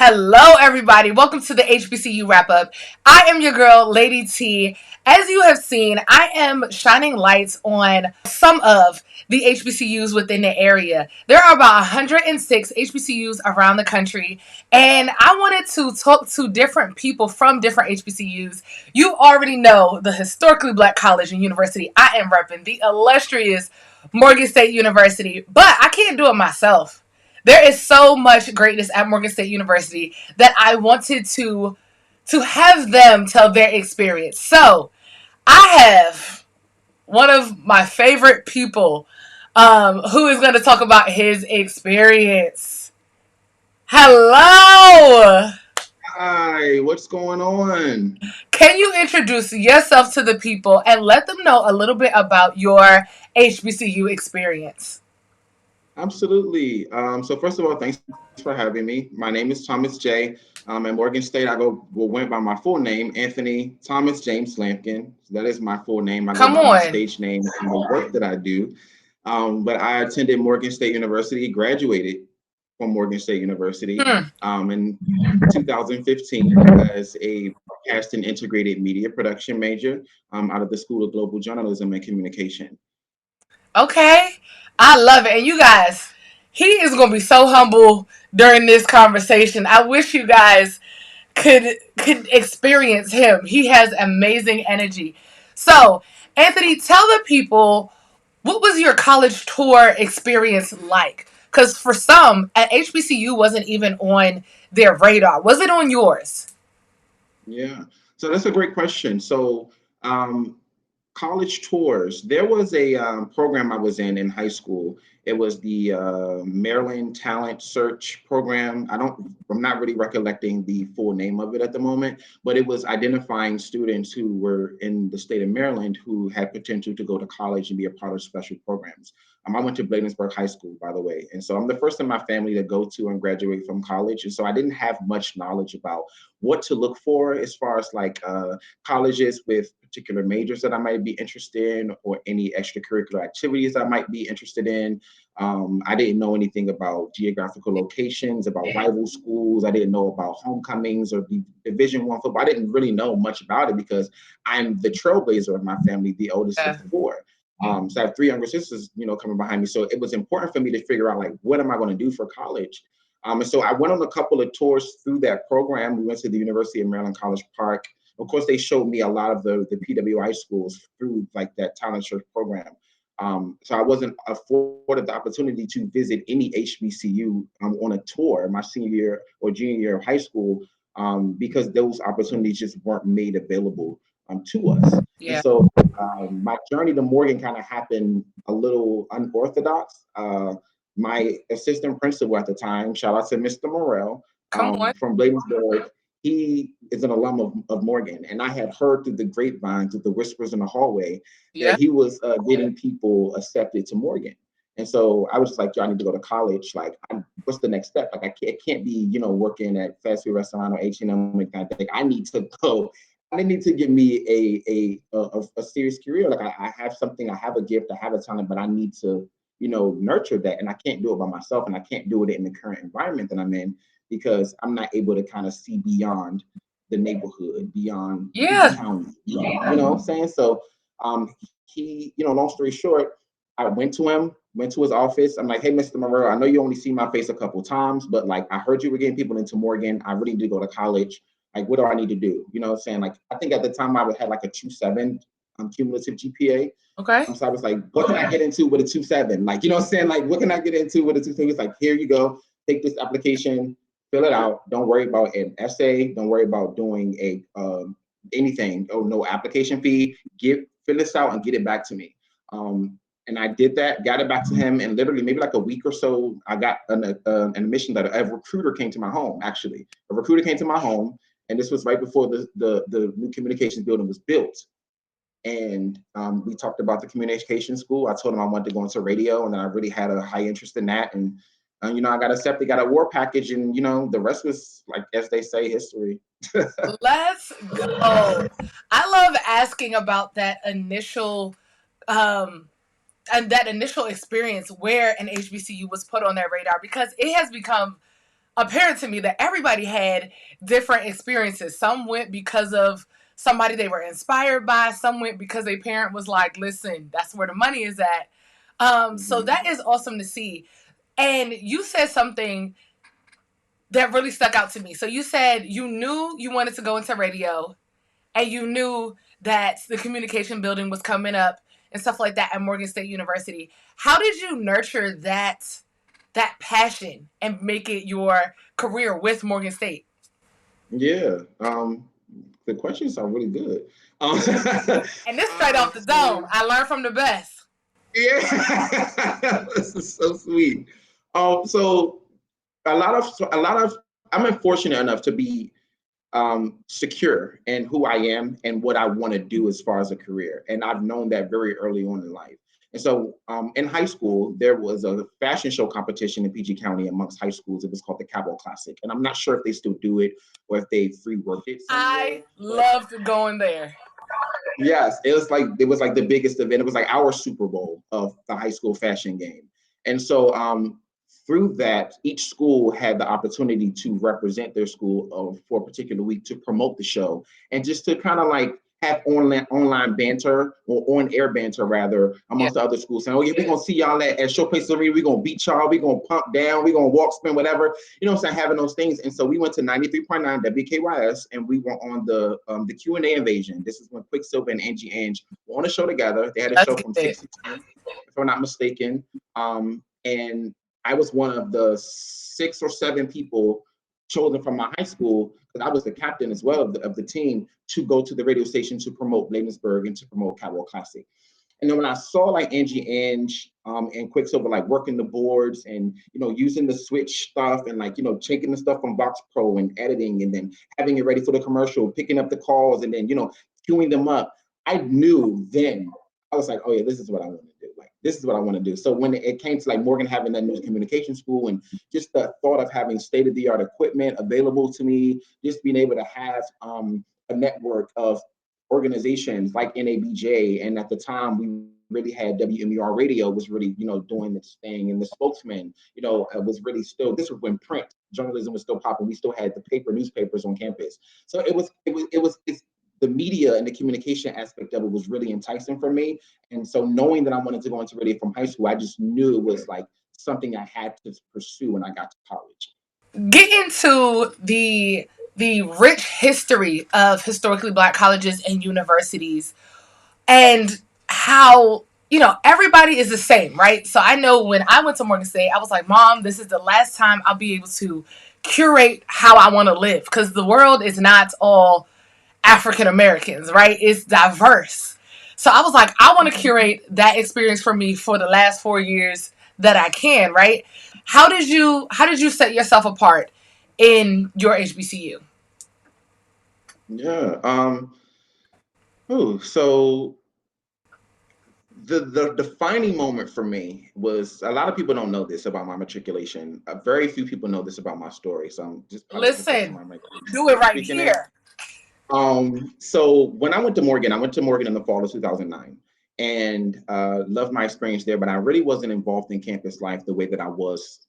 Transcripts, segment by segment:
Hello, everybody. Welcome to the HBCU Wrap-up. I am your girl, LadyT. As you have seen, I am shining lights on some of the HBCUs within the area. There are about 106 HBCUs around the country, and I wanted to talk to different people from different HBCUs. You already know the historically black college and university I am repping, the illustrious Morgan State University, but I can't do it myself. There is so much greatness at Morgan State University that I wanted to have them tell their experience. So I have one of my favorite people who is going to talk about his experience. Hello. Hi, what's going on? Can you introduce yourself to the people and let them know a little bit about your HBCU experience? Absolutely. So first of all, thanks for having me. My name is Thomas J. At Morgan State, went by my full name, Anthony Thomas James Lampkin. That is my full name. I go Come by my on. stage name and the work that I do. But I attended Morgan State University, graduated from Morgan State University Hmm. in 2015 as a broadcast and integrated media production major out of the School of Global Journalism and Communication. Okay. I love it. And you guys, he is going to be so humble during this conversation. I wish you guys could experience him. He has amazing energy. So, Anthony, tell the people, what was your college tour experience like? Because for some, at HBCU wasn't even on their radar. Was it on yours? Yeah, so that's a great question. Um, College tours. There was a program I was in high school. It was the Maryland Talent Search Program. I'm not really recollecting the full name of it at the moment, but it was identifying students who were in the state of Maryland who had potential to go to college and be a part of special programs. I went to Bladensburg High School, by the way, and so I'm the first in my family to go to and graduate from college, and so I didn't have much knowledge about what to look for as far as colleges with particular majors that I might be interested in or any extracurricular activities I might be interested in. I didn't know anything about geographical locations, about rival schools. I didn't know about homecomings or Division One football. I didn't really know much about it because I'm the trailblazer of my family, the oldest of Yeah. four. So I have three younger sisters, coming behind me. So it was important for me to figure out like what am I going to do for college. And so I went on a couple of tours through that program. We went to the University of Maryland College Park. Of course, they showed me a lot of the PWI schools through like that talent search program. So I wasn't afforded the opportunity to visit any HBCU on a tour my senior year or junior year of high school because those opportunities just weren't made available to us. And Yeah. so my journey to Morgan kind of happened a little unorthodox. My assistant principal at the time, shout out to Mr. Morrell Come on. from Bladensburg, he is an alum of Morgan, and I had heard through the grapevine, through the whispers in the hallway, that Yeah. he was getting people accepted to Morgan. And so I was just like, yo, I need to go to college. Like, what's the next step? Like, it can't be, working at fast food restaurant or H&M and kind of thing. I need to go. I need to give me a serious career. Like, I have something, I have a gift, I have a talent, but I need to, nurture that. And I can't do it by myself, and I can't do it in the current environment that I'm in because I'm not able to kind of see beyond the neighborhood, beyond the Yeah. county. You know what I'm saying? So he, long story short, I went to his office. I'm like, hey, Mr. Morrell, I know you only see my face a couple times, but like I heard you were getting people into Morgan. I really need to go to college. Like, what do I need to do? You know what I'm saying? Like, I think at the time I had like a 2.7 cumulative GPA. Okay. So I was like, what can I get into with a 2.7? Like, you know what I'm saying? Like, what can I get into with a 2.7? It's like, here you go, take this application, fill it out. Don't worry about an essay. Don't worry about doing anything. Oh, no application fee. Fill this out and get it back to me. And I did that, got it back to him, and literally maybe like a week or so, I got an admission letter. A recruiter came to my home. Actually, a recruiter came to my home, and this was right before the new communications building was built. And we talked about the communication school. I told him I wanted to go into radio, and then I really had a high interest in that. And I got accepted, got a war package, and the rest was like, as they say, history. Let's go. I love asking about that initial um and that initial experience where an HBCU was put on their radar because it has become apparent to me that everybody had different experiences. Some went because of somebody they were inspired by. Some went because their parent was like, "Listen, that's where the money is at." So Mhm. that is awesome to see. And you said something that really stuck out to me. So you said you knew you wanted to go into radio, and you knew that the communication building was coming up and stuff like that at Morgan State University. How did you nurture that passion and make it your career with Morgan State? Yeah. The questions are really good. Um, And this straight off the dome. so I learned from the best. yeah, this is so sweet. So a lot of I'm fortunate enough to be secure in who I am and what I want to do as far as a career. And I've known that very early on in life. And so in high school, there was a fashion show competition in PG County amongst high schools. It was called the Cowboy Classic. And I'm not sure if they still do it or if they free worked it somewhere. I But loved going there. yes, it was like the biggest event. It was like our Super Bowl of the high school fashion game. And so through that, each school had the opportunity to represent their school for a particular week to promote the show and just to kind of like have online banter or on air banter rather Yeah. amongst the other schools saying, oh yeah, we're gonna see y'all at Showplace Arena, we're gonna beat y'all, we're gonna pump down, we're gonna walk spin, whatever, you know what I'm saying, having those things. And so we went to 93.9 WKYS and we were on the Q&A invasion. This is when Quicksilver and Angie Ange were on a show together. They had a Let's show get from it. 6 to 10, if I'm not mistaken. And I was one of the 6 or 7 people chosen from my high school because I was the captain as well of the team to go to the radio station to promote Bladensburg and to promote Cowboy Classic. And then when I saw like Angie Ange and Quicksilver like working the boards and using the switch stuff and like taking the stuff from Box Pro and editing and then having it ready for the commercial, picking up the calls and then queuing them up, I knew then I was like, oh yeah, this is what I want to do. Like this is what I want to do. So when it came to like Morgan having that news communication school and just the thought of having state of the art equipment available to me, just being able to have a network of organizations like NABJ, and at the time we really had WMUR radio was really doing its thing, and the spokesman was really still. This was when print journalism was still popping. We still had the newspapers on campus. So it's the media and the communication aspect of it was really enticing for me. And so knowing that I wanted to go into radio from high school, I just knew it was like something I had to pursue when I got to college. Get into the rich history of historically black colleges and universities and how everybody is the same, right? So I know when I went to Morgan State, I was like, Mom, this is the last time I'll be able to curate how I want to live because the world is not all African Americans, right? It's diverse. So I was like, I want to curate that experience for me for the last 4 years that I can, right? How did you set yourself apart in your HBCU? Yeah. So the defining moment for me was, a lot of people don't know this about my matriculation. Very few people know this about my story. So I'm just probably the first time Listen, I'm like do it right speaking it. here. So when I went to Morgan in the fall of 2009 and loved my experience there, but I really wasn't involved in campus life the way that I was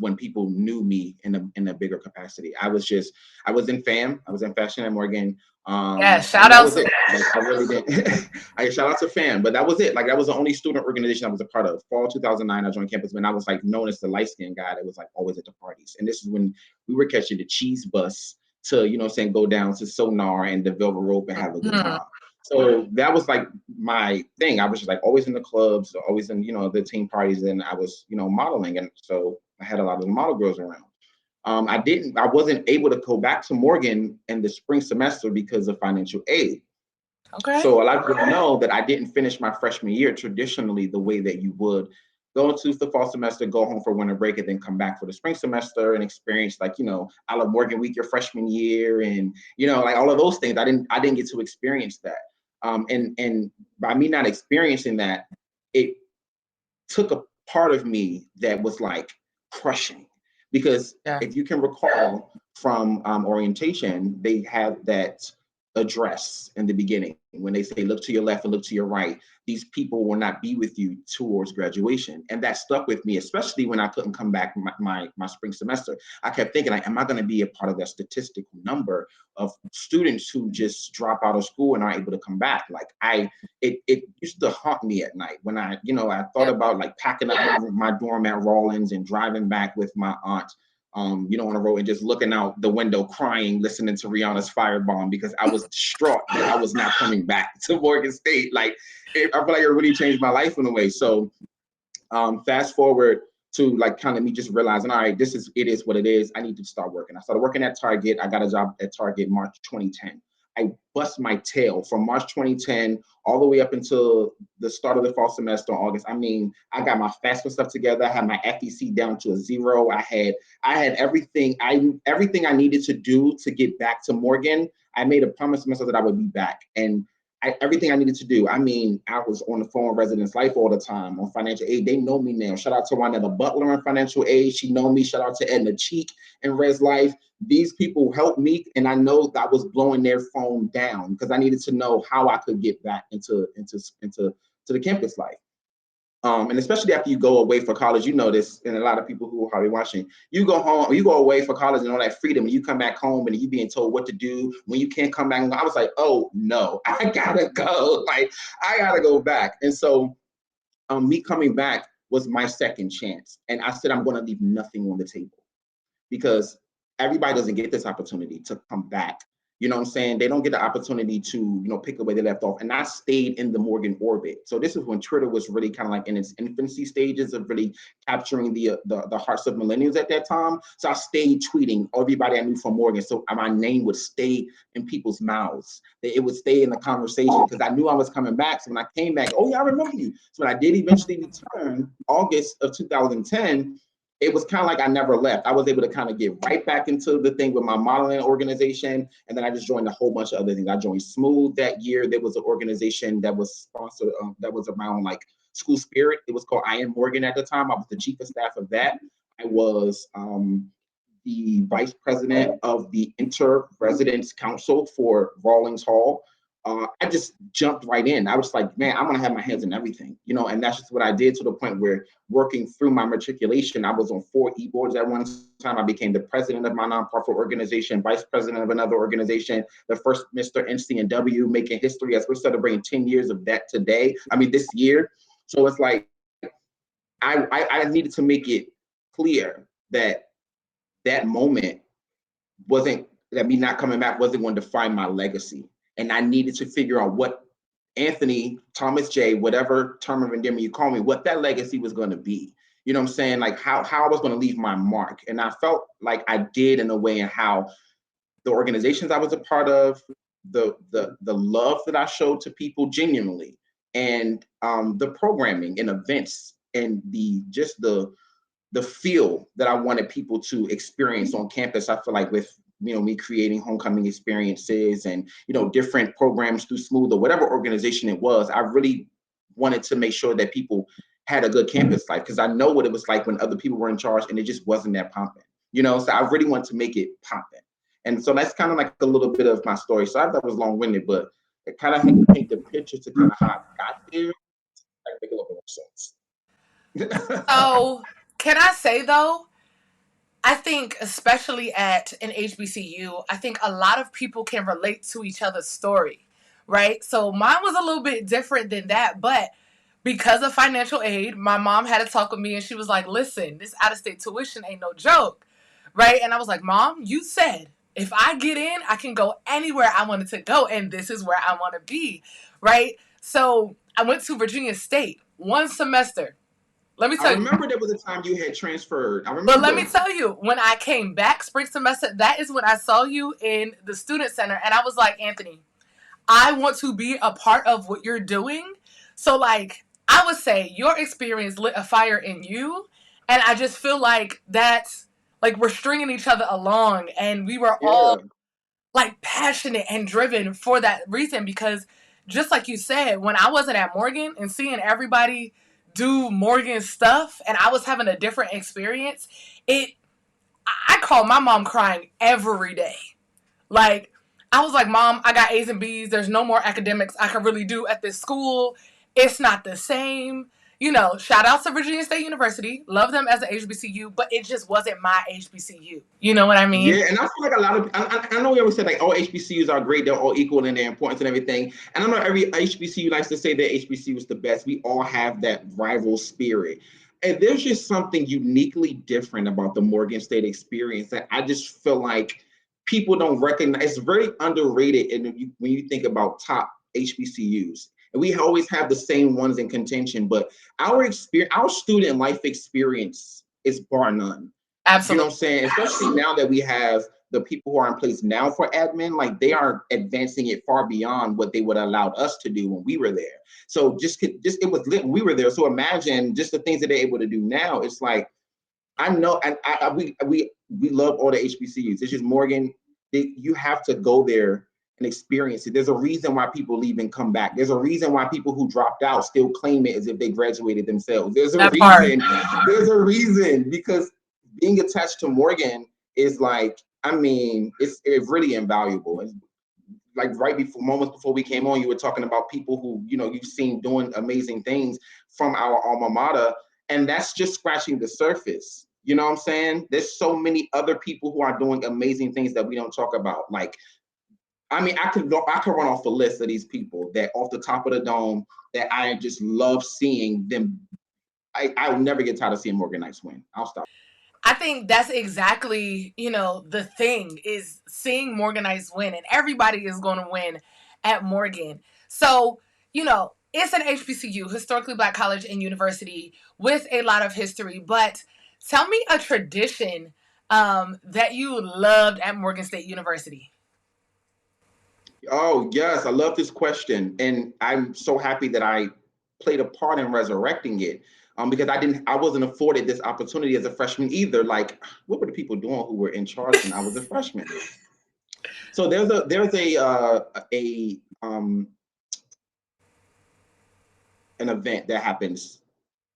when people knew me in a bigger capacity. I was in FAM, I was in Fashion at Morgan. Yeah, And shout that out was to it. Like I really didn't. I shout out to FAM, but that was it. Like that was the only student organization I was a part of. Fall 2009, I joined campus when I was like known as the light skinned guy that was like always at the parties. And this is when we were catching the cheese bus to saying go down to Sonar and the Velvet Rope and have a good Mhm. time. So that was like my thing. I was just like always in the clubs, always in the team parties, and I was modeling, and so I had a lot of the model girls around. I wasn't able to go back to Morgan in the spring semester because of financial aid. Okay. So a lot of people know that I didn't finish my freshman year traditionally the way that you would go to the fall semester, go home for winter break, and then come back for the spring semester and experience like I love Morgan Week your freshman year, and like all of those things. I didn't get to experience that. And by me not experiencing that, it took a part of me that was like crushing, because Yeah. if you can recall from orientation, they have that address in the beginning when they say look to your left and look to your right. These people will not be with you towards graduation, and that stuck with me, especially when I couldn't come back my spring semester. I kept thinking, like, am I going to be a part of that statistical number of students who just drop out of school and aren't able to come back? Like, it used to haunt me at night when I thought about like packing up my dorm at Rawlins and driving back with my aunt, on the road and just looking out the window crying, listening to Rihanna's Firebomb because I was distraught that I was not coming back to Morgan State. Like, I feel like it really changed my life in a way. So fast forward to like kind of me just realizing, all right, it is what it is. I need to start working. I started working at Target. I got a job at Target March 2010. I bust my tail from March 2010 all the way up until the start of the fall semester in August. I mean, I got my FAFSA stuff together. I had my FEC down to a 0. I had everything I needed to do to get back to Morgan. I made a promise to myself that I would be back. And everything I needed to do. I mean, I was on the phone with Residence Life all the time on financial aid. They know me now. Shout out to Juanetta Butler in financial aid. She know me. Shout out to Edna Cheek in Res Life. These people helped me, and I know that I was blowing their phone down because I needed to know how I could get back into the campus life. And especially after you go away for college, you know this, and a lot of people who are probably watching, you go home, you go away for college and all that freedom, and you come back home and you being told what to do when you can't come back. I was like, oh no, I gotta go. Like, I gotta go back. And so me coming back was my second chance. And I said, I'm gonna leave nothing on the table because everybody doesn't get this opportunity to come back. You know what I'm saying? They don't get the opportunity to, pick up where they left off. And I stayed in the Morgan orbit. So this is when Twitter was really kind of like in its infancy stages of really capturing the hearts of millennials at that time. So I stayed tweeting everybody I knew from Morgan. So my name would stay in people's mouths. It would stay in the conversation because I knew I was coming back. So when I came back, oh yeah, I remember you. So when I did eventually return, August of 2010, it was kind of like I never left. I was able to kind of get right back into the thing with my modeling organization. And then I just joined a whole bunch of other things. I joined Smooth that year. There was an organization that was sponsored, that was around like school spirit. It was called I Am Morgan at the time. I was the chief of staff of that. I was the vice president of the Inter-Residence Council for Rawlings Hall. I just jumped right in. I was like, man, I'm going to have my hands in everything, and that's just what I did to the point where working through my matriculation, I was on 4 e-boards at one time. I became the president of my nonprofit organization, vice president of another organization, the first Mr. NCNW, making history as we're celebrating 10 years of that today. I mean, this year. So it's like, I needed to make it clear that moment that me not coming back wasn't going to define my legacy. And I needed to figure out what Anthony, Thomas J, whatever term of endearment you call me, what that legacy was going to be. You know what I'm saying? Like how I was going to leave my mark. And I felt like I did in a way in how the organizations I was a part of, the love that I showed to people genuinely, and the programming and events and the feel that I wanted people to experience on campus. I feel like with me creating homecoming experiences and different programs through Smooth or whatever organization it was, I really wanted to make sure that people had a good campus life because I know what it was like when other people were in charge and it just wasn't that pumping. So I really wanted to make it pumping. And so that's kind of like a little bit of my story. So I thought it was long-winded, but it kind of had to paint the picture to kind of how I got there. I make a little bit more sense. So, can I say though, I think especially at an HBCU, I think a lot of people can relate to each other's story, right? So mine was a little bit different than that, but because of financial aid, my mom had to talk with me and she was like, listen, this out-of-state tuition ain't no joke, right? And I was like, Mom, you said if I get in, I can go anywhere I wanted to go, and this is where I want to be, right? So I went to Virginia State 1 semester. Let me I tell you. remember there was a time you had transferred. I But let me remember. tell you, when I came back spring semester, that is when I saw you in the student center. And I was like, Anthony, I want to be a part of what you're doing. So, like, I would say your experience lit a fire in you. And I just feel like that's like we're stringing each other along. And we were all Yeah. like passionate and driven for that reason because just like you said, when I wasn't at Morgan and seeing everybody do Morgan stuff and I was having a different experience, I call my mom crying every day. Like, I was like, Mom, I got A's and B's. There's no more academics I can really do at this school. It's not the same. You know, shout out to Virginia State University. Love them as an HBCU, but it just wasn't my HBCU. You know what I mean? Yeah, and I feel like a lot of I know we always said like all HBCUs are great, they're all equal in their importance and everything. And I know every HBCU likes to say that HBCU is the best. We all have that rival spirit. And there's just something uniquely different about the Morgan State experience that I just feel like people don't recognize. It's very underrated when you think about top HBCUs. And we always have the same ones in contention, but our student life experience is bar none. You know Absolutely. what I'm saying? Especially now that we have the people who are in place now for admin, like they are advancing it far beyond what they would have allowed us to do when we were there. So just it was lit when we were there. So imagine just the things that they're able to do now. It's like I know, and we love all the HBCUs. It's just Morgan. You have to go there and experience it. There's a reason why people leave and come back. There's a reason why people who dropped out still claim it as if they graduated themselves. There's a That part. reason. There's a reason because being attached to Morgan is like, I mean, it's really invaluable. It's like right before moments before we came on, you were talking about people who, you know, you've seen doing amazing things from our alma mater, and that's just scratching the surface. You know what I'm saying? There's so many other people who are doing amazing things that we don't talk about. Like, I mean, I could run off the list of these people that off the top of the dome that I just love seeing them. I'll never get tired of seeing Morgan Knights win. I'll stop. I think that's exactly, you know, the thing is seeing Morganites win, and everybody is going to win at Morgan. So, you know, it's an HBCU, historically black college and university, with a lot of history. But tell me a tradition that you loved at Morgan State University. Oh, yes, I love this question. And I'm so happy that I played a part in resurrecting it. Because I wasn't afforded this opportunity as a freshman either. Like, what were the people doing who were in charge when I was a freshman? So there's an event that happens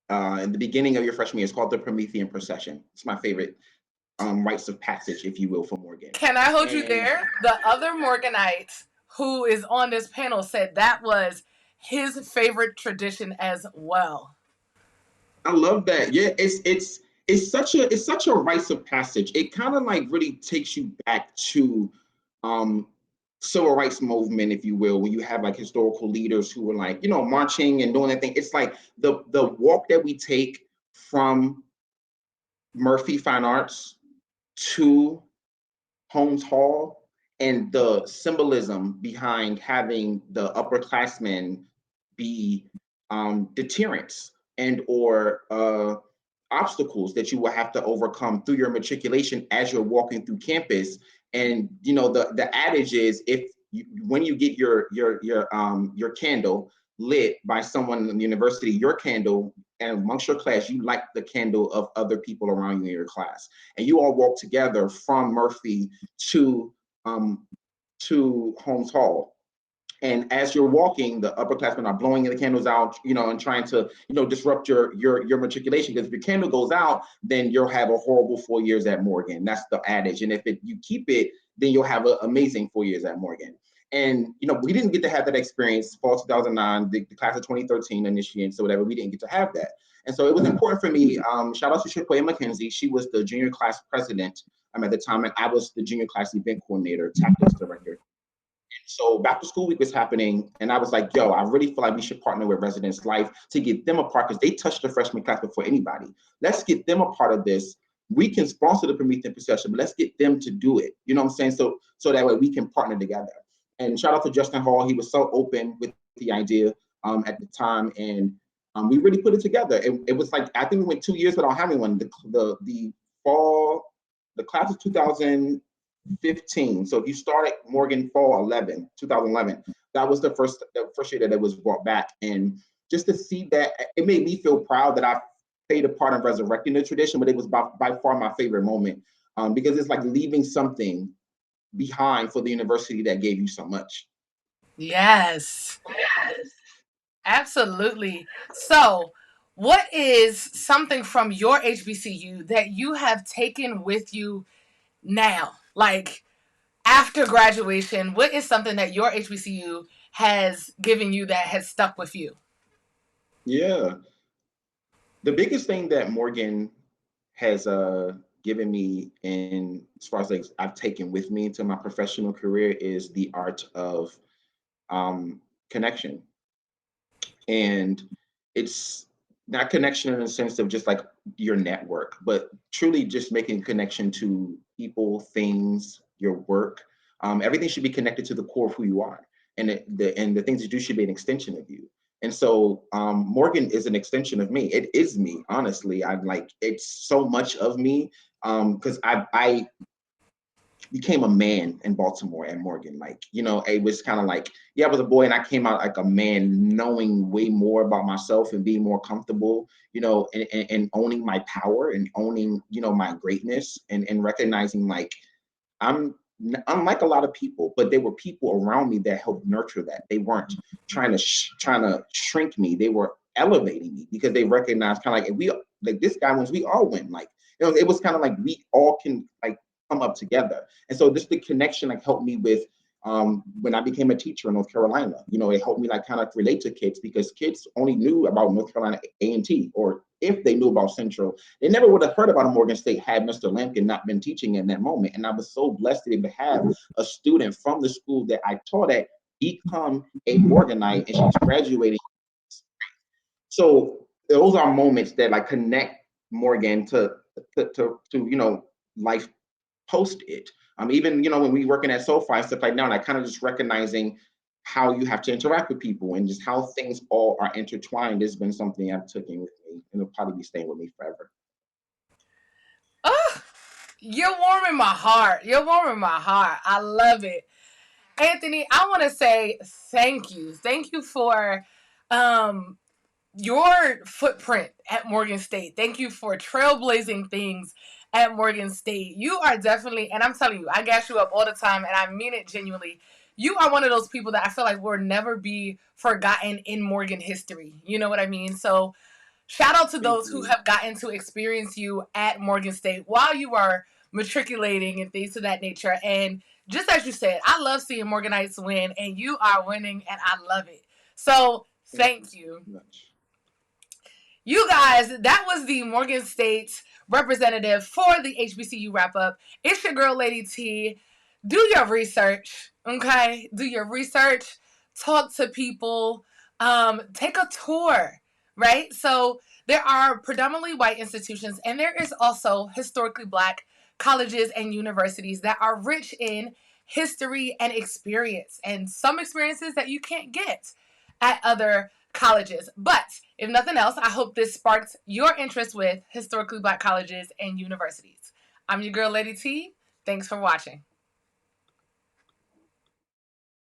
in the beginning of your freshman year. It's called the Promethean Procession. It's my favorite rites of passage, if you will, for Morgan. Can I hold you And there? The other Morganite who is on this panel said that was his favorite tradition as well. I love that. Yeah, it's such a rites of passage. It kind of like really takes you back to um civil rights movement, if you will, when you have like historical leaders who were like, you know, marching and doing that thing. It's like the walk that we take from Murphy Fine Arts to Holmes Hall and the symbolism behind having the upperclassmen be deterrents and or obstacles that you will have to overcome through your matriculation as you're walking through campus. And you know the adage is when you get your candle lit by someone in the university, your candle and amongst your class, you light the candle of other people around you in your class, and you all walk together from Murphy to um, Holmes Hall. And as you're walking, the upperclassmen are blowing the candles out, you know, and trying to, you know, disrupt your matriculation. Because if your candle goes out, then you'll have a horrible 4 years at Morgan. That's the adage. And if you keep it, then you'll have an amazing 4 years at Morgan. And you know, we didn't get to have that experience. Fall 2009, the class of 2013 initiates or whatever, we didn't get to have that. And so it was important for me. Shout out to Shikoya McKenzie. She was the junior class president at the time, and I was the junior class event coordinator, tactics director. So back to school week was happening, and I was like, yo, I really feel like we should partner with Residence Life to get them a part because they touched the freshman class before anybody. Let's get them a part of this. We can sponsor the Promethean Procession, but let's get them to do it. You know what I'm saying? So that way we can partner together. And shout out to Justin Hall. He was so open with the idea at the time, and we really put it together. It was like, I think we went 2 years without having one. The fall, the class of 2015. So if you started Morgan fall 2011, that was the first year that it was brought back. And just to see that, it made me feel proud that I played a part in resurrecting the tradition, but it was by far my favorite moment because it's like leaving something behind for the university that gave you so much. Yes, absolutely. So, what is something from your HBCU that you have taken with you now? Like, After graduation, what is something that your HBCU has given you that has stuck with you? Yeah. The biggest thing that Morgan has given me in as far as like I've taken with me into my professional career is the art of connection. And it's not connection in the sense of just like your network, but truly just making a connection to people, things, your work. Everything should be connected to the core of who you are, and the things you do should be an extension of you. And so Morgan is an extension of me. It is me, honestly. I'm like it's so much of me because I became a man in Baltimore and Morgan. Like, it was kind of like, yeah, I was a boy and I came out like a man, knowing way more about myself and being more comfortable, and owning my power and owning, my greatness and recognizing like I'm unlike a lot of people, but there were people around me that helped nurture that. They weren't trying to shrink me. They were elevating me because they recognized kind of like if we like this guy wins, we all win. Like it was kind of like we all can like come up together. And so this the connection like helped me with when I became a teacher in North Carolina. It helped me like kind of relate to kids because kids only knew about North Carolina A&T, or if they knew about Central, they never would have heard about a Morgan State had Mr. Lampkin not been teaching in that moment. And I was so blessed to be able to have a student from the school that I taught at become a Morganite, and she's graduating. So those are moments that like connect Morgan to life post it. Even when we working at SoFi and stuff like now, and I kind of just recognizing how you have to interact with people and just how things all are intertwined has been something I've taken with me, and it'll probably be staying with me forever. Oh, you're warming my heart. You're warming my heart. I love it. Anthony, I want to say thank you. Thank you for um, your footprint at Morgan State. Thank you for trailblazing things at Morgan State. You are definitely, and I'm telling you, I gas you up all the time, and I mean it genuinely. You are one of those people that I feel like will never be forgotten in Morgan history. You know what I mean? So shout out to Thank those who you. have gotten to experience you at Morgan State while you are matriculating and things of that nature. And just as you said, I love seeing Morganites win, and you are winning, and I love it. So Thank you thank you. so much. You guys, that was the Morgan State representative for the HBCU wrap up. It's your girl, Lady T. Do your research, okay? Do your research, talk to people, take a tour, right? So there are predominantly white institutions, and there is also historically black colleges and universities that are rich in history and experience, and some experiences that you can't get at other colleges. But if nothing else, I hope this sparked your interest with historically black colleges and universities. I'm your girl, Lady T. Thanks for watching.